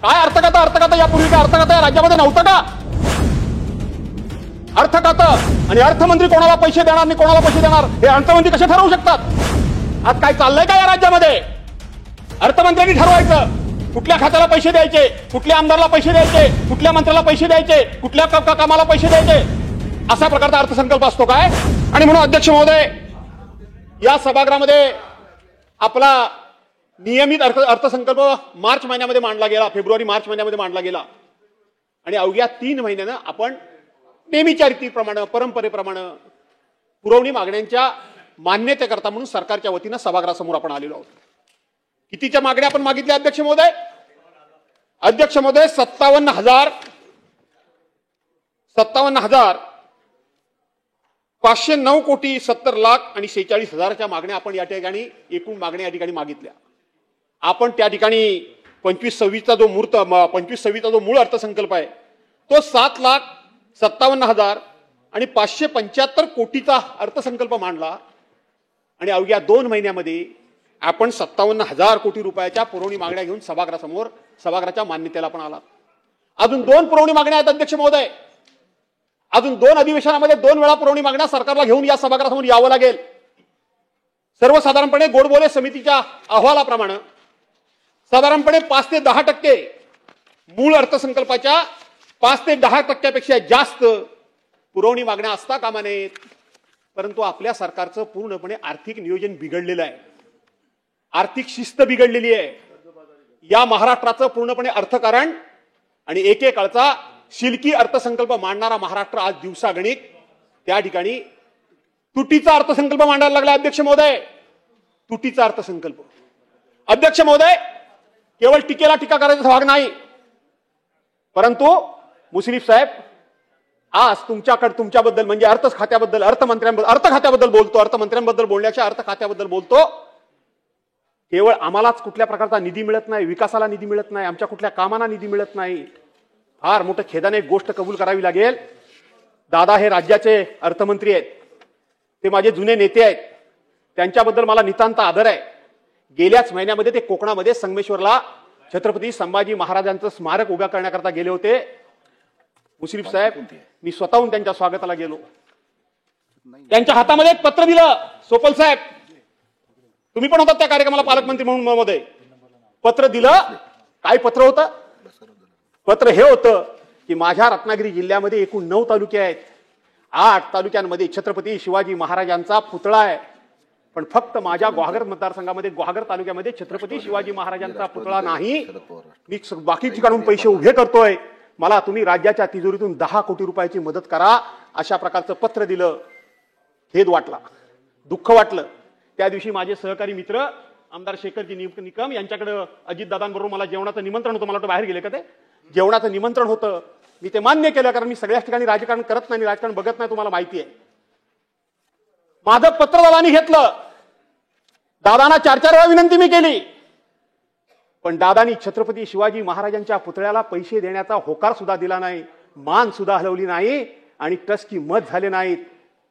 काय अर्थ खातं यापूर्वी काय अर्थ खातं या राज्यामध्ये नव्हतं का? अर्थ खातं आणि अर्थमंत्री कोणाला पैसे देणार आणि कोणाला पैसे देणार हे अर्थमंत्री कसे ठरवू शकतात? आज काय चाललंय का या राज्यामध्ये? अर्थमंत्र्यांनी ठरवायचं कुठल्या खात्याला पैसे द्यायचे, कुठल्या आमदारला पैसे द्यायचे, कुठल्या मंत्र्याला पैसे द्यायचे, कुठल्या कामाला पैसे द्यायचे, असा प्रकारचा अर्थसंकल्प असतो काय? आणि म्हणून अध्यक्ष महोदय, या सभागृहामध्ये आपला नियमित अर्थसंकल्प मार्च महिन्यामध्ये मांडला गेला, फेब्रुवारी मार्च महिन्यामध्ये मांडला गेला आणि अवघ्या 3 महिन्यानं आपण नेहमीच्या रीतीप्रमाणे परंपरेप्रमाणे पुरवणी मागण्यांच्या मान्यतेकरता म्हणून सरकारच्या वतीनं सभागृहासमोर आपण आलेलो आहोत. कितीच्या मागण्या आपण मागितल्या अध्यक्ष महोदय? अध्यक्ष महोदय 57,509 कोटी 70 लाख आणि 46,000च्या मागण्या आपण या ठिकाणी एकूण मागण्या या ठिकाणी मागितल्या. आपण त्या ठिकाणी 25-26चा जो मूळ अर्थसंकल्प आहे तो 7,57,000 आणि 575 कोटीचा अर्थसंकल्प मांडला आणि अवघ्या 2 महिन्यामध्ये आपण 57,000 कोटी रुपयाच्या पुरवणी मागण्या घेऊन सभागृहासमोर सभागृहाच्या मान्यतेला पण आला. अजून 2 पुरवणी मागण्या आहेत अध्यक्ष महोदय. अजून 2 अधिवेशनामध्ये 2 वेळा पुरवणी मागण्या सरकारला घेऊन या सभागृहासमोर यावं लागेल. सर्वसाधारणपणे गोडबोले समितीच्या अहवालाप्रमाणे साधारणपणे 5 ते 10% मूळ अर्थसंकल्पाच्या 5 ते 10% जास्त पुरवणी मागण्या असता कामा नयेत. परंतु आपल्या सरकारचं पूर्णपणे आर्थिक नियोजन बिघडलेलं आहे, आर्थिक शिस्त बिघडलेली आहे. या महाराष्ट्राचं पूर्णपणे अर्थकारण आणि एकेकाळचा शिल्की अर्थसंकल्प मांडणारा महाराष्ट्र आज दिवसागणिक त्या ठिकाणी तुटीचा अर्थसंकल्प मांडायला लागला. अध्यक्ष महोदय, तुटीचा अर्थसंकल्प. अध्यक्ष महोदय, केवळ टीकेला टीका करायचा भाग नाही, परंतु मुश्रीफ साहेब आज तुमच्याबद्दल म्हणजे अर्थ खात्याबद्दल अर्थमंत्र्यांबद्दल बोलण्याच्या अर्थ खात्याबद्दल बोलतो. केवळ आम्हालाच कुठल्या प्रकारचा निधी मिळत नाही, विकासाला निधी मिळत नाही, आमच्या कुठल्या कामांना निधी मिळत नाही. फार मोठं खेदाने एक गोष्ट कबूल करावी लागेल. दादा हे राज्याचे अर्थमंत्री आहेत, ते माझे जुने नेते आहेत, त्यांच्याबद्दल मला नितांत आदर आहे. गेल्याच महिन्यामध्ये ते कोकणामध्ये संगमेश्वरला छत्रपती संभाजी महाराजांचं स्मारक उभा करण्याकरता गेले होते. मुश्रीफ साहेब, मी स्वतःहून त्यांच्या स्वागताला गेलो. त्यांच्या हातामध्ये एक पत्र दिलं. सोपल साहेब, तुम्ही पण होतात त्या कार्यक्रमाला पालकमंत्री म्हणून महोदय. पत्र दिलं. काय पत्र होतं? पत्र हे होतं की माझ्या रत्नागिरी जिल्ह्यामध्ये एकूण 9 तालुके आहेत. 8 तालुक्यांमध्ये छत्रपती शिवाजी महाराजांचा पुतळा आहे, पण फक्त माझ्या गुहागर मतदारसंघामध्ये गुहागर तालुक्यामध्ये छत्रपती शिवाजी महाराजांचा पुतळा नाही. मी बाकी ठिकाणून पैसे उभे करतोय, मला तुम्ही राज्याच्या तिजोरीतून 10 कोटी रुपयाची मदत करा. अशा प्रकारचं पत्र दिलं. खेद वाटला, दुःख वाटलं. त्या दिवशी माझे सहकारी मित्र आमदार शेखरजी निकम यांच्याकडे अजितदादांबरोबर मला जेवणाचं निमंत्रण होतं. मला वाटतं बाहेर गेले का ते. जेवणाचं निमंत्रण होतं. मी ते मान्य केलं, कारण मी सगळ्याच ठिकाणी राजकारण करत नाही, राजकारण बघत नाही, तुम्हाला माहिती आहे. माझं पत्र दादांनी घेतलं. दादांना 4-4 वेळा विनंती मी केली, पण दादांनी छत्रपती शिवाजी महाराजांच्या पुतळ्याला पैसे देण्याचा होकार सुद्धा दिला नाही, मान सुद्धा हलवली नाही आणि टसकी मत झाले नाहीत.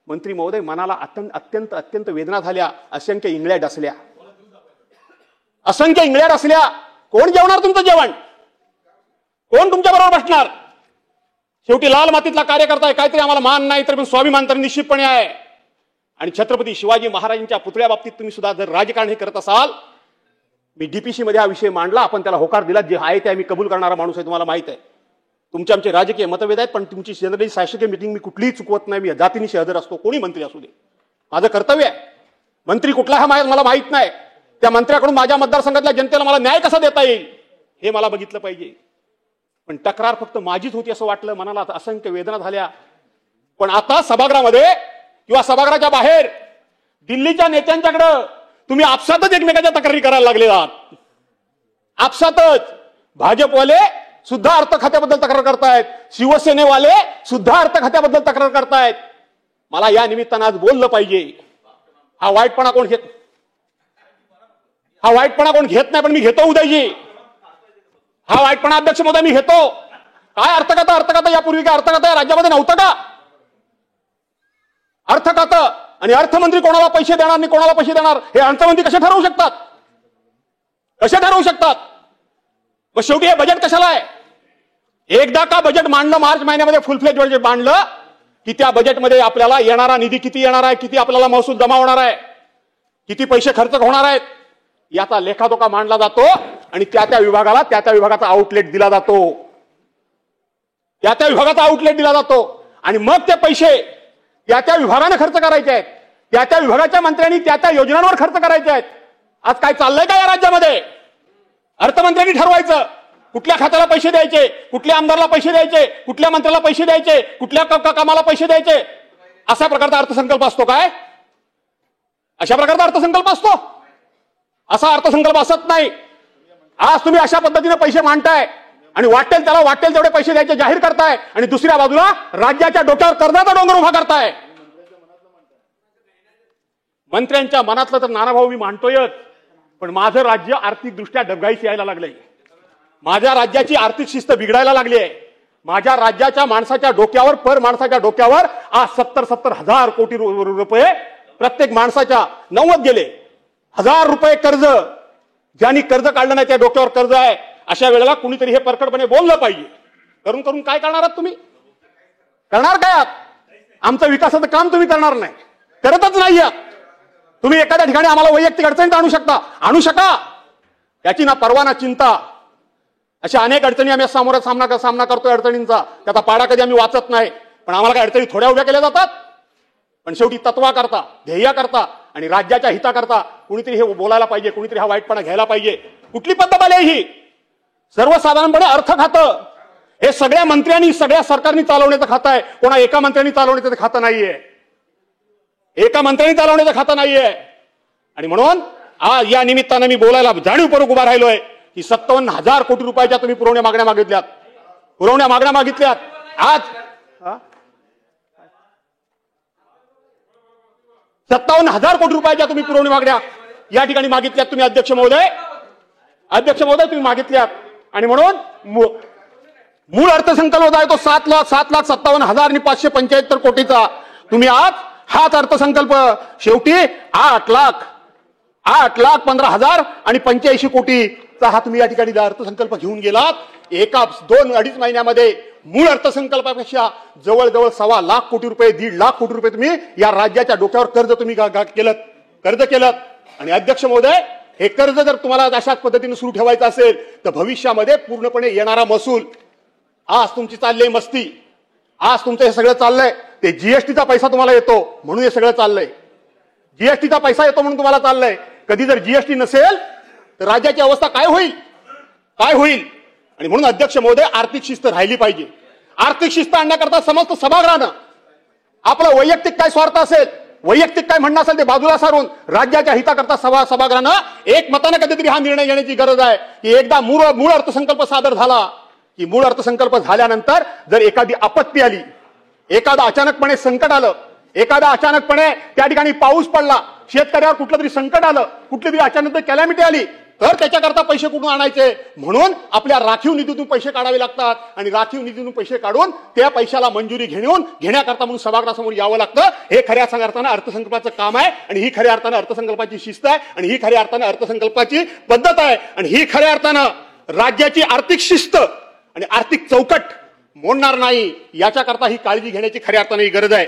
मंत्री महोदय, मनाला अत्यंत वेदना झाल्या. असंख्य इंगळ्या डसल्या, असंख्य इंगळ्या डसल्या. कोण जेवणार तुमचं जेवण? कोण तुमच्या बरोबर बसणार? शेवटी लाल मातीतला कार्यकर्ता आहे, काहीतरी आम्हाला मान नाही तर स्वाभिमान तर निश्चितपणे आहे. आणि छत्रपती शिवाजी महाराजांच्या पुतळ्या बाबतीत तुम्ही सुद्धा जर राजकारण हे करत असाल, मी डीपीसी मध्ये हा विषय मांडला, आपण त्याला होकार दिला. जे आहे ते आम्ही कबूल करणारा माणूस आहे, तुम्हाला माहित आहे. तुमचे आमचे राजकीय मतभेद आहेत, पण तुमची जनरली शासकीय मिटिंग मी कुठलीही चुकवत नाही. मी जातीनिशी हजर असतो, कोणी मंत्री असू दे, माझं कर्तव्य आहे. मंत्री कुठला हा मला माहित नाही. त्या मंत्र्याकडून माझ्या मतदारसंघातल्या जनतेला मला न्याय कसा देता येईल हे मला बघितलं पाहिजे. पण तक्रार फक्त माझीच होती असं वाटलं, मनाला असंख्य वेदना झाल्या. पण आता सभागृहामध्ये किंवा सभागृहाच्या बाहेर दिल्लीच्या नेत्यांच्याकडे तुम्ही आपसातच एकमेकांच्या तक्रारी करायला लागले आहात. आपसातच भाजपवाले सुद्धा अर्थ खात्याबद्दल तक्रार करतायत, शिवसेनेवाले सुद्धा अर्थ खात्याबद्दल तक्रार करतायत. मला या निमित्तानं आज बोललं पाहिजे. हा वाईटपणा कोण घेत नाही, पण मी घेतो उदयजी. हा वाईटपणा अध्यक्ष महोदय मी घेतो. काय अर्थ खातं यापूर्वी काय अर्थ खातं या राज्यामध्ये नव्हतं का? अर्थ खातं आणि अर्थमंत्री कोणाला पैसे देणार आणि कोणाला पैसे देणार हे अर्थमंत्री कसे ठरवू शकतात? मग शेवटी हे बजेट कशाला आहे? एकदा का बजेट मांडलं मार्च महिन्यामध्ये फुल फ्लेज बजेट मांडलं की त्या बजेटमध्ये आपल्याला येणारा निधी किती येणार आहे, किती आपल्याला महसूल जमा होणार आहे, किती पैसे खर्च होणार आहेत याचा लेखाजोखा मांडला जातो आणि त्या विभागाला त्या विभागाचा आउटलेट दिला जातो. त्या विभागाचा आउटलेट दिला जातो आणि मग ते पैसे त्या विभागाने खर्च करायचे आहेत. त्या विभागाच्या मंत्र्यांनी त्या योजनांवर खर्च करायचे आहेत. आज काय चाललंय का या राज्यामध्ये? अर्थमंत्र्यांनी ठरवायचं कुठल्या खात्याला पैसे द्यायचे, कुठल्या आमदारला पैसे द्यायचे, कुठल्या मंत्र्याला पैसे द्यायचे, कुठल्या कामाला पैसे द्यायचे. अशा प्रकारचा अर्थसंकल्प असतो काय? अशा प्रकारचा अर्थसंकल्प असतो? असा अर्थसंकल्प असत नाही. आज तुम्ही अशा पद्धतीने पैसे मांडताय आणि वाटेल तेवढे पैसे द्यायचे जाहीर करताय आणि दुसऱ्या बाजूला राज्याच्या डोक्यावर कर्जाचा डोंगर उभा करताय. मंत्र्यांच्या मनातलं तर नानाभाऊ मी मांडतोयच, पण माझं राज्य आर्थिक दृष्ट्या डबघाईस यायला लागलंय. माझ्या राज्याची आर्थिक शिस्त बिघडायला लागली आहे. माझ्या राज्याच्या माणसाच्या डोक्यावर माणसाच्या डोक्यावर आज 70 हजार कोटी रुपये प्रत्येक माणसाच्या 90 गेले. 1000 रुपये कर्ज, ज्यांनी कर्ज काढलं नाही त्या डोक्यावर कर्ज आहे. अशा वेळेला कुणीतरी हे परखडपणे बोललं पाहिजे. करून काय करणार आहात तुम्ही? करणार काय आहात? आमचं विकासाचं काम तुम्ही करणार नाही, करतच नाही आहात. तुम्ही एखाद्या ठिकाणी आम्हाला वैयक्तिक अडचणीत आणू शका याची ना परवा ना चिंता. अशा अनेक अडचणी आम्ही सामना करतोय अडचणींचा. त्याचा पाडा कधी आम्ही वाचत नाही, पण आम्हाला काही अडचणी थोड्या उभ्या केल्या जातात. पण शेवटी तत्वाकरता, ध्येयाकरता आणि राज्याच्या हिताकरता कुणीतरी हे बोलायला पाहिजे, कुणीतरी हा वाईटपणा घ्यायला पाहिजे. कुठली पद्धत आली ही? सर्वसाधारणपणे अर्थ खातं हे सगळ्या मंत्र्यांनी, सगळ्या सरकारनी चालवण्याचं खातं आहे. कोणा एका मंत्र्यांनी चालवण्याचं खातं नाहीये. एका मंत्र्यांनी चालवण्याचं खातं नाहीये. आणि म्हणून आज या निमित्तानं मी बोलायला जाणीवपूर्वक उभा राहिलोय की 57 हजार कोटी रुपयाच्या तुम्ही पुरवण्या मागण्या मागितल्यात. आज 57 हजार कोटी रुपयाच्या तुम्ही पुरवणी मागण्या या ठिकाणी मागितल्यात तुम्ही अध्यक्ष महोदय तुम्ही मागितल्यात. आणि म्हणून मूळ अर्थसंकल्प जो आहे तो 7,57,575 कोटीचा. तुम्ही आज हाच अर्थसंकल्प शेवटी 8,15,085 कोटीचा हा तुम्ही या ठिकाणी अर्थसंकल्प घेऊन गेलात. एका 2-2.5 महिन्यामध्ये मूळ अर्थसंकल्पापेक्षा जवळजवळ 1.25 लाख कोटी रुपये, 1.5 लाख कोटी रुपये तुम्ही या राज्याच्या डोक्यावर कर्ज तुम्ही केलं. आणि अध्यक्ष महोदय, हे कर्ज जर तुम्हाला अशाच पद्धतीने सुरू ठेवायचं असेल तर भविष्यामध्ये पूर्णपणे येणारा महसूल, आज तुमची चालली मस्ती, आज तुमचं हे सगळं चाललंय ते जीएसटीचा पैसा तुम्हाला येतो म्हणून हे सगळं चाललंय. जीएसटीचा पैसा येतो म्हणून तुम्हाला चाललंय. कधी जर जीएसटी नसेल तर राज्याची अवस्था काय होईल? आणि म्हणून अध्यक्ष महोदय, आर्थिक शिस्त राहिली पाहिजे. आर्थिक शिस्त आणण्याकरता समस्त सभागृहानं आपलं वैयक्तिक काय स्वार्थ असेल, वैयक्तिक काय म्हणणं असेल ते बाजूला सारून राज्याच्या हिताकरता सभागृहानं एकमताने कधीतरी हा निर्णय घेण्याची गरज आहे की एकदा मूळ अर्थसंकल्प सादर झाला की मूळ अर्थसंकल्प झाल्यानंतर जर एखादी आपत्ती आली, एखादा अचानकपणे संकट आलं, एखादा अचानकपणे त्या ठिकाणी पाऊस पडला, शेतकऱ्यावर कुठलं तरी संकट आलं, कुठली तरी अचानक कॅलॅमिटी आली, तर त्याच्याकरता पैसे कुठून आणायचे? म्हणून आपल्या राखीव निधीतून पैसे काढावे लागतात. आणि राखीव निधीतून पैसे काढून त्या पैशाला मंजुरी घेण्याकरता म्हणून सभागृहासमोर यावं लागतं. हे खऱ्या अर्थानं अर्थसंकल्पाचं काम आहे आणि ही खऱ्या अर्थानं अर्थसंकल्पाची शिस्त आहे आणि ही खऱ्या अर्थानं अर्थसंकल्पाची पद्धत आहे आणि ही खऱ्या अर्थानं राज्याची आर्थिक शिस्त आणि आर्थिक चौकट मोडणार नाही याच्याकरता ही काळजी घेण्याची खऱ्या अर्थानं ही गरज आहे.